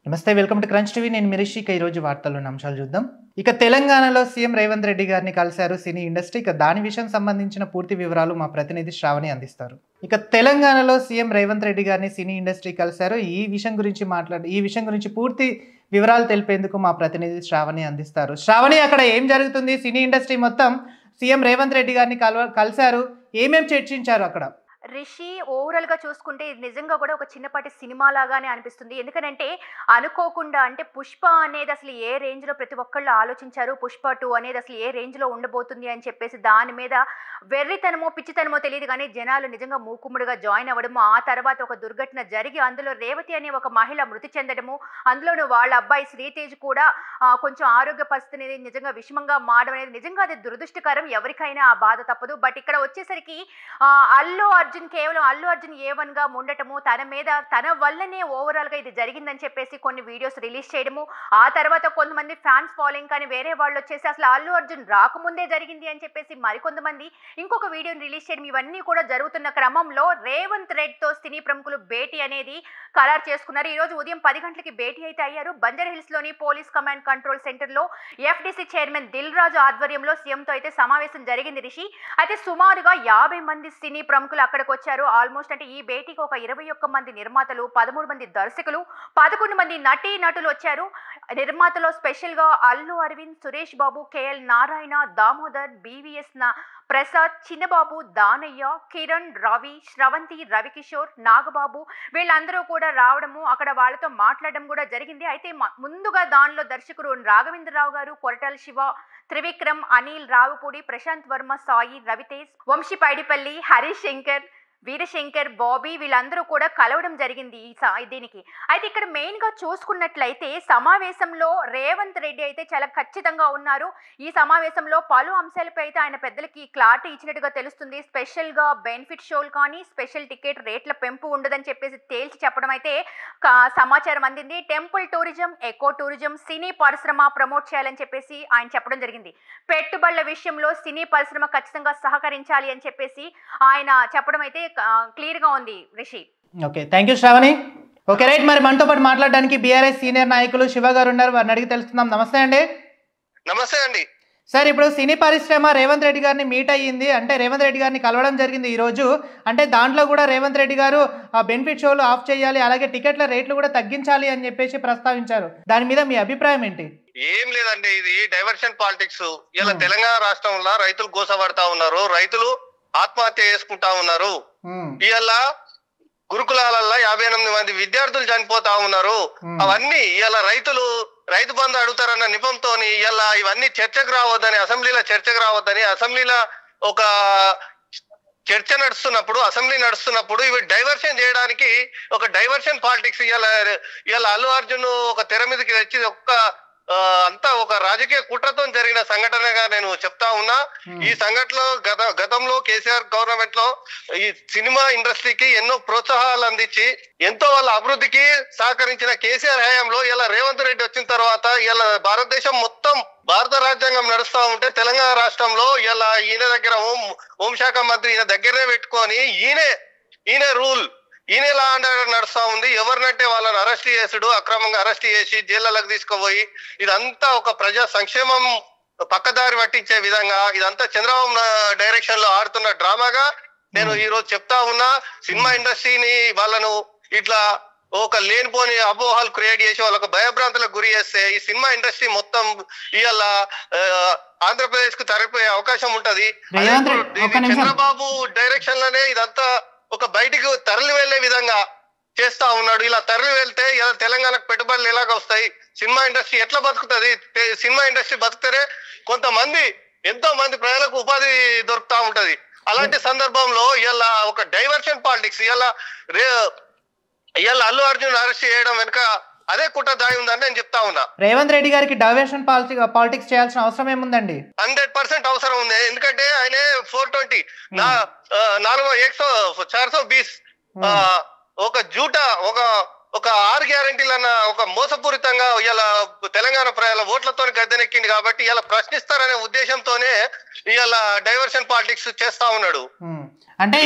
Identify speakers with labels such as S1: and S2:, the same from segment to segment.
S1: నమస్తే, welcome to crunch TV. నేను మిరిషిక. ఈరోజు వార్తల్లోని అంశాలు చూద్దాం. ఇక తెలంగాణలో సీఎం రేవంత్ రెడ్డి గారిని కలిశారు సినీ ఇండస్ట్రీ. ఇక దాని విషయం సంబంధించిన పూర్తి వివరాలు మా ప్రతినిధి శ్రావణి అందిస్తారు. ఇక తెలంగాణలో సీఎం రేవంత్ రెడ్డి గారిని సినీ ఇండస్ట్రీ కలిశారు. ఈ విషయం గురించి పూర్తి వివరాలు తెలిపేందుకు మా ప్రతినిధి శ్రావణి అందిస్తారు. శ్రావణి, అక్కడ ఏం జరుగుతుంది? సినీ ఇండస్ట్రీ మొత్తం సీఎం రేవంత్ రెడ్డి గారిని కలిశారు. ఏమేం చర్చించారు అక్కడ?
S2: రిషి, ఓవరాల్గా చూసుకుంటే ఇది నిజంగా కూడా ఒక చిన్నపాటి సినిమా లాగానే అనిపిస్తుంది. ఎందుకంటే అనుకోకుండా, అంటే పుష్ప అనేది అసలు ఏ రేంజ్లో ప్రతి ఒక్కళ్ళు ఆలోచించారు, పుష్ప 2 అనేది అసలు ఏ రేంజ్లో ఉండబోతుంది అని చెప్పేసి దాని మీద వెర్రితనమో పిచ్చితనమో తెలియదు కానీ జనాలు నిజంగా మూకుముడిగా జాయిన్ అవ్వడము, ఆ తర్వాత ఒక దుర్ఘటన జరిగి అందులో రేవతి అనే ఒక మహిళ మృతి చెందడము, అందులోనూ వాళ్ళ అబ్బాయి శ్రీతేజ్ కూడా కొంచెం ఆరోగ్య పరిస్థితి అనేది నిజంగా విషమంగా మారడం అనేది నిజంగా అది దురదృష్టకరం. ఎవరికైనా ఆ బాధ తప్పదు. బట్ ఇక్కడ వచ్చేసరికి కేవలం అల్లు అర్జున్ A1 గా ఉండటము, తన వల్లనే ఓవరాల్ గా ఇది జరిగిందని చెప్పేసి కొన్ని వీడియోస్ రిలీజ్ చేయడము, ఆ తర్వాత కొంతమంది ఫ్యాన్స్ ఫాలోయింగ్ కానీ వేరే వాళ్ళు వచ్చేసి అసలు అల్లు అర్జున్ రాకముందే జరిగింది అని చెప్పేసి మరికొంతమంది ఇంకొక వీడియోని రిలీజ్ చేయడం, ఇవన్నీ కూడా జరుగుతున్న క్రమంలో రేవంత్ రెడ్డి తో సినీ ప్రముఖులు భేటీ అనేది ఖరారు చేసుకున్నారు. ఈ రోజు ఉదయం 10 గంటలకి భేటీ అయితే అయ్యారు. బంజర్ హిల్స్ లోని పోలీస్ కమాండ్ కంట్రోల్ సెంటర్ లో FDC చైర్మన్ దిల్ రాజు ఆధ్వర్యంలో సీఎం తో అయితే సమావేశం జరిగింది రిషి. అయితే సుమారుగా 50 మంది సినీ ప్రముఖులు అక్కడికి వచ్చారు. ఆల్మోస్ట్ అంటే ఈ భేటీకి ఒక 21 మంది నిర్మాతలు, 13 మంది దర్శకులు, 11 మంది నటులు వచ్చారు. నిర్మాతలో స్పెషల్ గా అల్లు అరవింద్, సురేష్ బాబు, KL నారాయణ, దామోదర్, BVS ప్రసాద్, చిన్నబాబు, దానయ్య, కిరణ్, రవి, శ్రవంతి, రవికిషోర్, నాగబాబు వీళ్ళందరూ కూడా రావడము, అక్కడ వాళ్ళతో మాట్లాడడం కూడా జరిగింది. అయితే ముందుగా దానిలో దర్శకుడు రాఘవేంద్రరావు గారు, కొరటాల శివ, త్రివిక్రమ్, అనిల్ రావుపూడి, ప్రశాంత్ వర్మ, సాయి, రవితేజ్, వంశీ పైడిపల్లి, హరీష్ శంకర్, వీరశంకర్, బాబీ వీళ్ళందరూ కూడా కలవడం జరిగింది దీనికి. అయితే ఇక్కడ మెయిన్ గా చూసుకున్నట్లయితే సమావేశంలో రేవంత్ రెడ్డి అయితే చాలా ఖచ్చితంగా ఉన్నారు. ఈ సమావేశంలో పలు అంశాలపై అయితే ఆయన పెద్దలకి క్లారిటీ ఇచ్చినట్టుగా తెలుస్తుంది. స్పెషల్ గా బెనిఫిట్ షోలు కానీ స్పెషల్ టికెట్ రేట్ల పెంపు ఉండదని చెప్పేసి తేల్చి చెప్పడం అయితే సమాచారం అందింది. టెంపుల్ టూరిజం, ఎకో టూరిజం, సినీ పరిశ్రమ ప్రమోట్ చేయాలని చెప్పేసి ఆయన చెప్పడం జరిగింది. పెట్టుబడుల విషయంలో సినీ పరిశ్రమ ఖచ్చితంగా సహకరించాలి అని చెప్పేసి ఆయన చెప్పడం అయితే క్లియర్ గా ఉంది Rishi.
S1: Okay, thank you Shravani. Okay right, మరి మనతో పాటు మాట్లాడడానికి BRS సీనియర్ నాయకులు శివ గారు ఉన్నారు. వారిని అడిగి తెలుసుకుందాం. నమస్తే అండి.
S3: నమస్తే అండి
S1: సార్, ఇప్పుడు సినీ పరిశ్రమ రేవంత్ రెడ్డి గారిని మీట్ అయ్యింది, అంటే రేవంత్ రెడ్డి గారిని కలవడం జరిగింది ఈ రోజు. అంటే దాంట్లో కూడా రేవంత్ రెడ్డి గారు బెనిఫిట్ షోలు ఆఫ్ చేయాలి, అలాగే టికెట్ల రేట్లు కూడా తగ్గించాలి అని చెప్పేసి ప్రస్తావించారు. దాని మీద మీ అభిప్రాయం ఏంటి?
S3: ఏం లేదండి, ఇది డైవర్షన్ పాలిటిక్స్. ఇలా తెలంగాణ రాష్ట్రంలో రైతులు గోసపడతా ఉన్నారు, రైతులు ఆత్మహత్య చేసుకుంటా ఉన్నారు. ఇవాళ గురుకులాలల్లో 58 మంది విద్యార్థులు చనిపోతా ఉన్నారు. అవన్నీ ఇవాళ రైతు బంధు అడుగుతారన్న నిపంతో ఇవన్నీ చర్చకు రావద్దని, అసెంబ్లీలో ఒక చర్చ నడుస్తున్నప్పుడు, అసెంబ్లీ నడుస్తున్నప్పుడు ఇవి డైవర్షన్ చేయడానికి ఒక డైవర్షన్ పాలిటిక్స్. ఇవాళ అల్లు అర్జున్ ఒక తెర మీదకి తెచ్చి అంతా ఒక రాజకీయ కుట్రతో జరిగిన సంఘటనగా నేను చెప్తా ఉన్నా. ఈ సంఘటనలో గతంలో కేసీఆర్ గవర్నమెంట్ లో ఈ సినిమా ఇండస్ట్రీకి ఎన్నో ప్రోత్సాహాలు అందించి ఎంతో వాళ్ళ అభివృద్ధికి సహకరించిన కేసీఆర్ హయాంలో ఇలా రేవంత్ రెడ్డి వచ్చిన తర్వాత ఇలా భారతదేశం మొత్తం భారత రాజ్యాంగం నడుస్తా ఉంటే తెలంగాణ రాష్ట్రంలో ఇలా ఈయన దగ్గర హోంశాఖ మంత్రి ఈయన దగ్గరనే పెట్టుకొని ఈయన రూల్, ఈయన లా అండ్ ఆర్డర్ నడుస్తా ఉంది. ఎవరినంటే వాళ్ళని అరెస్ట్ చేసుడు, అక్రమంగా అరెస్ట్ చేసి జైళ్ళకి తీసుకుపోయి ఇదంతా ఒక ప్రజా సంక్షేమం పక్కదారి పట్టించే విధంగా ఇదంతా చంద్రబాబు డైరెక్షన్ లో ఆడుతున్న డ్రామాగా నేను ఈ రోజు చెప్తా ఉన్నా. సినిమా ఇండస్ట్రీని వాళ్ళను ఇట్లా ఒక లేనిపోని అపోహలు క్రియేట్ చేసి వాళ్ళకు భయభ్రాంతులకు గురి చేస్తే ఈ సినిమా ఇండస్ట్రీ మొత్తం ఇవాళ ఆంధ్రప్రదేశ్ కు తరలిపోయే అవకాశం ఉంటది. చంద్రబాబు డైరెక్షన్ లోనే ఇదంతా ఒక బయటికి తరలి వెళ్లే విధంగా చేస్తా ఉన్నాడు. ఇలా తరలి వెళ్తే ఇలా తెలంగాణకు పెట్టుబడులు ఎలాగ వస్తాయి, సినిమా ఇండస్ట్రీ ఎట్లా బతుకుతుంది? సినిమా ఇండస్ట్రీ బతుకుతేనే ఎంతో మంది ప్రజలకు ఉపాధి దొరుకుతా ఉంటది. అలాంటి సందర్భంలో ఇలా ఒక డైవర్షన్ పాలిటిక్స్, ఇలా అల్లు అర్జున్ అరెస్ట్ చేయడం వెనుక అదే కుట్ర దాగి ఉందని నేను చెప్తా ఉన్నా.
S1: రేవంత్ రెడ్డి గారికి డైవర్షన్ పాలిటిక్స్ చేయాల్సిన అవసరం ఏముందండి?
S3: 100% అవసరం ఉంది. ఎందుకంటే ఆయన 420 420 ఒక జూటా ఒక 6 గ్యారెంటీలన్న ఒక మోసపూరితంగా ఇలా తెలంగాణ ప్రజల ఓట్లతో గద్దెనెక్కింది కాబట్టి ఇలా ప్రశ్నిస్తారనే ఉద్దేశంతోనే ఇలా డైవర్షన్ పాలిటిక్స్ చేస్తా ఉన్నాడు. అంటే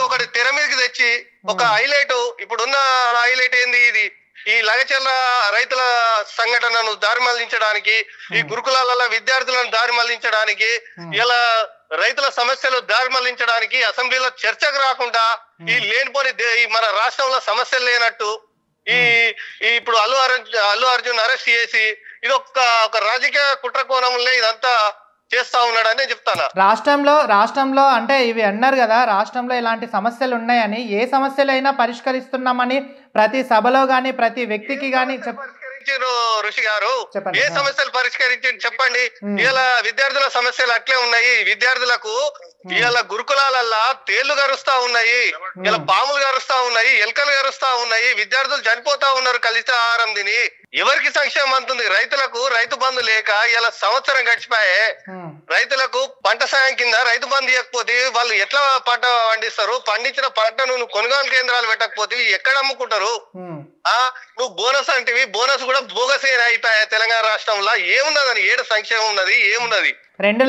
S3: ఒకటి తెర మీదకి తెచ్చి ఒక హైలైట్, ఇప్పుడున్న హైలైట్ ఏంది, ఇది ఈ లగచర్ల రైతుల సంఘటనను దారి మళ్లించడానికి, ఈ గురుకులాల విద్యార్థులను దారి మళ్లించడానికి, ఇలా రైతుల సమస్యలు దారి మళ్లించడానికి అసెంబ్లీలో చర్చకు రాకుండా ఈ లేనిపోని మన రాష్ట్రంలో సమస్యలు లేనట్టు ఈ ఇప్పుడు అల్లు అర్జున్ అరెస్ట్ చేసి ఇది ఒక రాజకీయ కుట్ర కోణంలో ఇదంతా చేస్తా ఉన్నాడని చెప్తాను.
S1: రాష్ట్రంలో అంటే ఇవి అన్నారు కదా, రాష్ట్రంలో ఇలాంటి సమస్యలు ఉన్నాయని, ఏ సమస్యలైనా పరిష్కరిస్తున్నామని ప్రతి సభలో గాని ప్రతి వ్యక్తికి గాని
S3: ఋషి గారు ఏ సమస్యలు పరిష్కరించండి చెప్పండి. ఇలా విద్యార్థుల సమస్యలు అట్లే ఉన్నాయి. విద్యార్థులకు ఇలా గురుకులాలల్లా తేళ్లు గరుస్తా ఉన్నాయి, ఇలా పాములు గరుస్తా ఉన్నాయి, ఎలుకలు గరుస్తా ఉన్నాయి, విద్యార్థులు చనిపోతా ఉన్నారు కలుషిత ఆహారం తిని. ఎవరికి సంక్షేమం అంతుంది? రైతులకు రైతు బంధు లేక ఇలా సంవత్సరం గడిచిపోయే. రైతులకు పంట సాయం కింద రైతు బంధు ఇవ్వకపోతే వాళ్ళు ఎట్లా పంట పండిస్తారు? పండించిన పంటను నువ్వు కొనుగోలు కేంద్రాలు పెట్టకపోతే ఎక్కడ అమ్ముకుంటారు? నువ్వు బోనస్ అంటివి, బోనస్ కూడా బోగస్ అయిపోయాయి తెలంగాణ రాష్ట్రంలో. ఏమున్నదని ఏడు సంక్షేమం ఉన్నది? ఏమున్నది?
S1: 2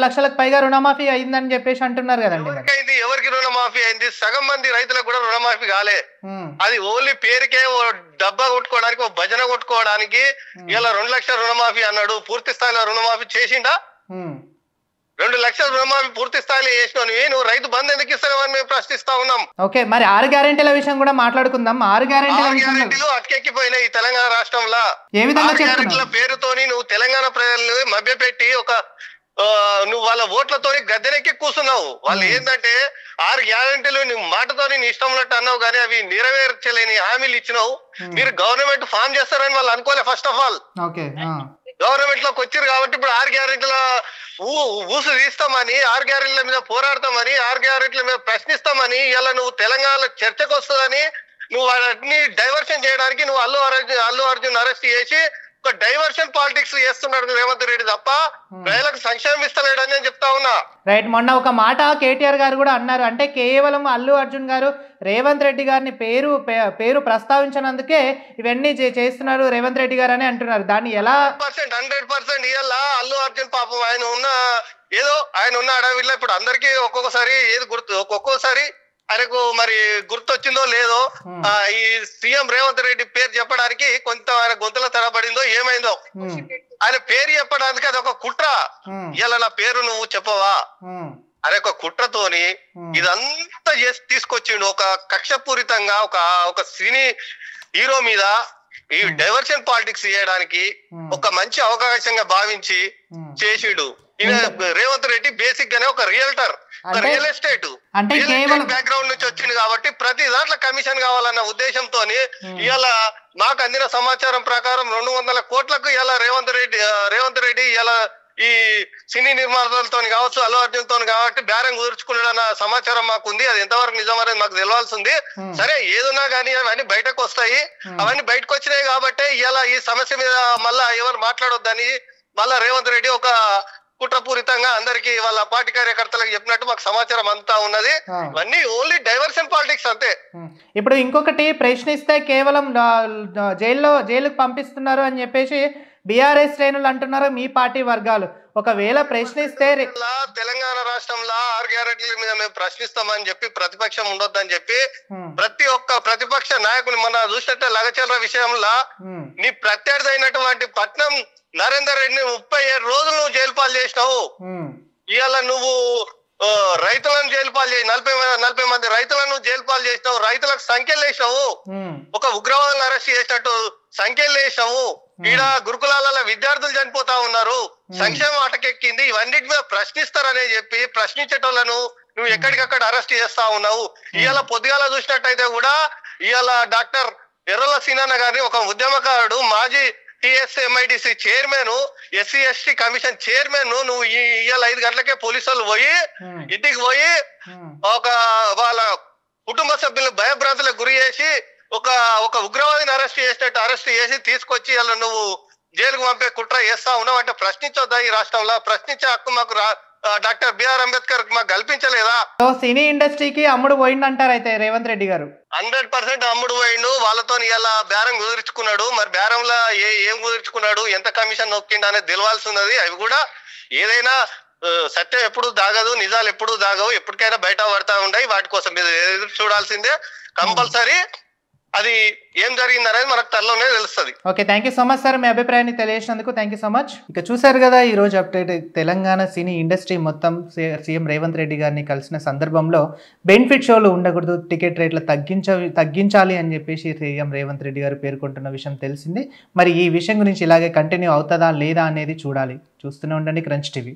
S1: లక్షలకు పైగా రుణమాఫీ అయిందని చెప్పేసి అంటున్నారు కదండి.
S3: ఎవరికి రుణమాఫీ అయింది? సగం మంది రైతులకు కూడా రుణమాఫీ కాలే. అది ఓన్లీ పేరుకే డబ్బా కొట్టుకోవడానికి, భజన కొట్టుకోవడానికి ఇలా 2 లక్షల రుణమాఫీ అన్నాడు. పూర్తి స్థాయిలో రుణమాఫీ చేసిండా? 2 లక్షల రుణమాఫీ పూర్తి స్థాయిలో చేసినావు. నువ్వు రైతు బంధు ఎందుకు ఇస్తావని మేము ప్రశ్నిస్తా ఉన్నాం.
S1: ఓకే, మరి 6 గ్యారెంటీల విషయం కూడా మాట్లాడుకుందాం. 6
S3: గ్యారెంటీలు అటకెక్కిపోయినాయి ఈ తెలంగాణ రాష్ట్రంలో.
S1: ఏ విధంగా
S3: గ్యారెంటీల పేరుతోని నువ్వు తెలంగాణ ప్రజలను మభ్యపెట్టి నువ్వు వాళ్ళ ఓట్లతో గద్దెనెక్కి కూర్చున్నావు. వాళ్ళు ఏంటంటే 6 గ్యారెంటీలు నీ మాటతోని నీ ఇష్టం ఉన్నట్టు అన్నావు, కానీ అవి నెరవేర్చలేని హామీలు ఇచ్చినావు. మీరు గవర్నమెంట్ ఫామ్ చేస్తారని వాళ్ళు అనుకోలే. ఫస్ట్ ఆఫ్ ఆల్ గవర్నమెంట్ లోకి వచ్చారు కాబట్టి ఇప్పుడు 6 గ్యారెంటీల ఊసు తీస్తామని, 6 గ్యారెంటీల మీద పోరాడతామని, 6 గ్యారెంటీల మీద ప్రశ్నిస్తామని ఇలా నువ్వు తెలంగాణలో చర్చకు వస్తుందని నువ్వు వాటిని డైవర్షన్ చేయడానికి నువ్వు అల్లు అర్జున్ అరెస్ట్ చేసి ఒక డైవర్షన్ పాలిటిక్స్ చేస్తున్నాడు రేవంత్ రెడ్డి తప్ప ప్రజలకు సంక్షేమం ఇస్తలేడని నేను చెప్తా ఉన్నా.
S1: రైట్, మొన్న ఒక మాట కేటీఆర్ గారు కూడా అన్నారు. అంటే కేవలం అల్లు అర్జున్ గారు రేవంత్ రెడ్డి గారిని పేరు ప్రస్తావించినందుకే ఇవన్నీ చేస్తున్నారు రేవంత్ రెడ్డి గారు అని అంటున్నారు. దాన్ని ఎలా
S3: 100% ఇవాళ అల్లు అర్జున్ పాపం ఆయన ఉన్న అడవిలో ఇప్పుడు అందరికీ ఒక్కొక్కసారి ఏది గుర్తు, ఒక్కొక్కసారి ఆయనకు మరి గుర్తొచ్చిందో లేదో ఈ సీఎం రేవంత్ రెడ్డి పేరు చెప్పడానికి కొంత ఆయన గొంతుల తరబడిందో ఏమైందో. ఆయన పేరు చెప్పడానికి అది ఒక కుట్ర. ఇలా నా పేరు నువ్వు చెప్పవా అనే ఒక కుట్రతోని ఇదంతా చేసి తీసుకొచ్చిండు. ఒక కక్షపూరితంగా ఒక సినీ హీరో మీద ఈ డైవర్షన్ పాలిటిక్స్ చేయడానికి ఒక మంచి అవకాశంగా భావించి చేసిండు. రేవంత్ రెడ్డి బేసిక్ గానే ఒక రియల్టర్, రియల్ ఎస్టేట్ బ్యాక్గ్రౌండ్ నుంచి వచ్చింది కాబట్టి ప్రతి దాంట్లో కమిషన్ కావాలన్న ఉద్దేశంతో ఇవాళ మాకు అందిన సమాచారం ప్రకారం 200 కోట్లకు ఇలా రేవంత్ రెడ్డి ఇలా ఈ సినీ నిర్మాతలతో కావచ్చు, అల్లు అర్జున్ తో కాబట్టి బేరం కుదుర్చుకున్నాడన్న సమాచారం మాకు ఉంది. అది ఎంతవరకు నిజం అనేది మాకు తెలవాల్సి ఉంది. సరే, ఏదున్నా కానీ అవన్నీ బయటకు వస్తాయి. అవన్నీ బయటకు వచ్చినాయి కాబట్టి ఇలా ఈ సమస్య మీద మళ్ళా ఎవరు మాట్లాడొద్దని మళ్ళా రేవంత్ రెడ్డి ఒక కుట్రపూరితంగా అందరికి వాళ్ళ పార్టీ కార్యకర్తలకు చెప్పినట్టు మాకు సమాచారం అంతా ఉన్నది. ఇవన్నీ ఓన్లీ డైవర్షన్ పాలిటిక్స్ అంతే.
S1: ఇప్పుడు ఇంకొకటి ప్రశ్నిస్తే కేవలం జైలుకు పంపిస్తున్నారు అని చెప్పేసి బీఆర్ఎస్ శ్రేణులు అంటున్నారు, మీ పార్టీ వర్గాలు. ఒకవేళ ప్రశ్నిస్తే
S3: తెలంగాణ రాష్ట్రంలో 6 గ్యారెంటీల మీద మేము ప్రశ్నిస్తామని చెప్పి ప్రతిపక్షం ఉండొద్దని చెప్పి ప్రతి ఒక్క ప్రతిపక్ష నాయకులు మన చూసినట్టే లగచర్ల విషయంలో నీ ప్రత్యర్థి అయినటువంటి పట్నం నరేందర్ రెడ్డిని 37 రోజులు నువ్వు జైలు పాలు చేసినావు. ఇవాళ నువ్వు రైతులను జైలు పాలు చేసి 40 మంది రైతులను జైలు పాలు చేసినావు. రైతులకు సంఖ్యలు వేసినావు. ఒక ఉగ్రవాదులను అరెస్ట్ చేసినట్టు సంఖ్యలు వేసినావు. ఈడ గురుకులాల విద్యార్థులు చనిపోతా ఉన్నారు. సంక్షేమం అటకెక్కింది. ఇవన్నిటి మీద ప్రశ్నిస్తారనే చెప్పి ప్రశ్నించేటోళ్లను నువ్వు ఎక్కడికక్కడ అరెస్ట్ చేస్తా ఉన్నావు. ఇవాళ పొద్దుగాల చూసినట్టయితే కూడా ఇవాళ డాక్టర్ ఎర్రల సీనన్న గారిని ఒక ఉద్యమకారుడు, మాజీ TSMIDC chairman, SC/ST commission chairman నువ్వు ఇవాళ 5 గంటలకే పోలీసు వాళ్ళు పోయి ఇంటికి పోయి వాళ్ళ కుటుంబ సభ్యులు భయభ్రాంతులకు గురి చేసి ఒక ఉగ్రవాదిని అరెస్ట్ చేసి తీసుకొచ్చి ఇలా నువ్వు జైలుకు పంపే కుట్ర చేస్తా ఉన్నావు. అంటే ప్రశ్నించొద్దా ఈ రాష్ట్రంలో? ప్రశ్నించే హక్కు మాకు డాక్టర్ బిఆర్ అంబేద్కర్ మాకు కల్పించలేదా?
S1: సినీ ఇండస్ట్రీకి అమ్ముడు పోయిందంటారు అయితే రేవంత్ రెడ్డి గారు.
S3: 100% అమ్ముడు పోయిండు. వాళ్ళతో ఇలా బేరం కుదుర్చుకున్నాడు. మరి బేరంలో ఏం కుదుర్చుకున్నాడు, ఎంత కమిషన్ నొక్కిండు అనేది తెలవాల్సి ఉన్నది. అవి కూడా ఏదైనా సత్యం ఎప్పుడు దాగదు, నిజాలు ఎప్పుడు దాగవు, ఎప్పటికైనా బయట పడతా ఉన్నాయి. వాటి కోసం మీరు ఎదురు చూడాల్సిందే కంపల్సరీ. అది ఏం జరిగింది అనేది మనకు త్వరలోనే తెలుస్తుంది.
S1: Okay, thank you so much sir, మీ అభిప్రాయాన్ని తెలియజేసినందుకు థ్యాంక్ యూ సో మచ్. ఇక చూశారు కదా ఈ రోజు అప్డేట్. తెలంగాణ సినీ ఇండస్ట్రీ మొత్తం సీఎం రేవంత్ రెడ్డి గారిని కలిసిన సందర్భంలో బెనిఫిట్ షోలు ఉండకూడదు, టికెట్ రేట్లు తగ్గించాలి అని చెప్పేసి సీఎం రేవంత్ రెడ్డి గారు పేర్కొంటున్న విషయం తెలిసింది. మరి ఈ విషయం గురించి ఇలాగే కంటిన్యూ అవుతుందా లేదా అనేది చూడాలి. చూస్తూనే ఉండండి క్రంచ్ టీవీ.